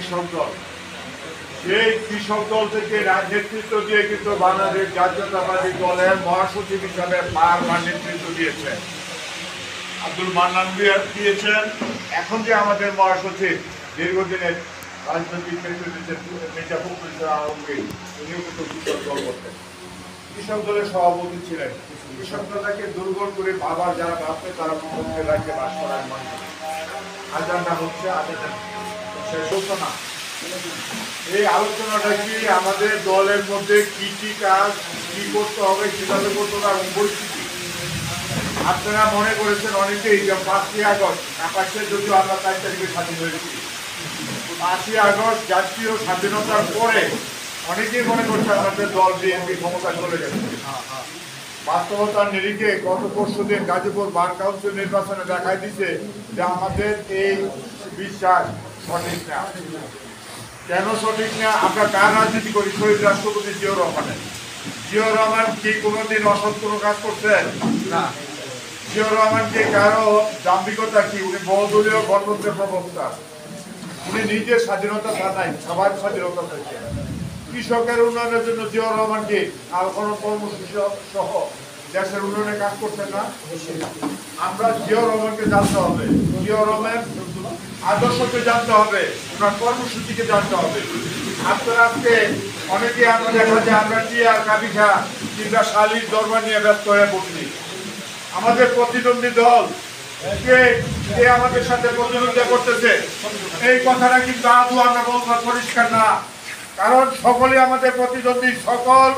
কৃষক দল, সেই কৃষক দল থেকে নেতৃত্ব দিয়ে কিন্তু বাংলাদেশ জাতীয়তাবাদী দলের মহাসচিব হিসাবে বারবার নেতৃত্ব দিয়েছেন আব্দুল মান্নান দিয়েছেন। এখন যে আমাদের মহাসচিব দীর্ঘদিনের রাজনৈতিক নেতৃত্বে মির্জা ফখরুল ইসলাম আলমগীর, উনিও কিন্তু কৃষক দল করতেন, কৃষক দলের সভাপতি ছিলেন। কৃষক দলটাকে দুর্বল করে বাবার যারা ভাবতে তারা মুখ্যমন্ত্রী রাজ্যে বাস করার মানুষ আজানটা হচ্ছে, আজানটা শেষ হতো না। এই আলোচনাটা কি আমাদের দলের মধ্যে কি কি কাজ কি করতে হবে, কিভাবে করতে হবে এবং পরিস্থিতি আপনারা মনে করেছেন অনেকেই যে 5ই আগস্ট আকাশের যদিও আমরা 4 তারিখে স্বাধীন হয়েছি, 5ই আগস্ট জাতীয় স্বাধীনতার পরে অনেকেই মনে করছে আমাদের দল বিএনপি ক্ষমতা চলে গেছে। বাস্তবতার নিরিখে গত পরশুদিন গাজীপুর বার কাউন্সিল নির্বাচনে দেখাই দিচ্ছে যে আমাদের এই বিশ্বাস সঠিক না। কেন সঠিক না? আমরা কার রাজনীতি করি? শহীদ রাষ্ট্রপতি জিয়াউর রহমানের। জিয়াউর রহমান কি কোনোদিন অসৎ কোনো কাজ করছেন? না। জিয়াউর রহমান কি কারো দাম্ভিকতা কি? উনি বহুদলীয় গণতন্ত্রের প্রবক্তা, উনি নিজের স্বাধীনতা চান, সবার স্বাধীনতা চাইছেন। কৃষকের উন্নয়নের জন্য জিয়াউর রহমান কি আর কোনো কর্মসূচি সহ দেশের উন্নয়নে কাজ করছেন না? আমরা জিয়াউর রহমানকে জানতে হবে, জিয়াউর রহমান আদর্শকে জানতে হবে, ওনার কর্মসূচিকে জানতে হবে। আপনারা আজকে অনেকে আমরা দেখা যায় আমরা টিআর কাবিখা কিংবা শালির দরবার নিয়ে ব্যস্ত হয়ে পড়ছি। আমাদের প্রতিদ্বন্দ্বী দল কে আমাদের সাথে প্রতিদ্বন্দ্বিতা করতেছে এই কথাটা কিন্তু আদৌ আমরা বলবো পরিষ্কার না, কারণ সকলে আমাদের প্রতিদ্বন্দ্বী, সকল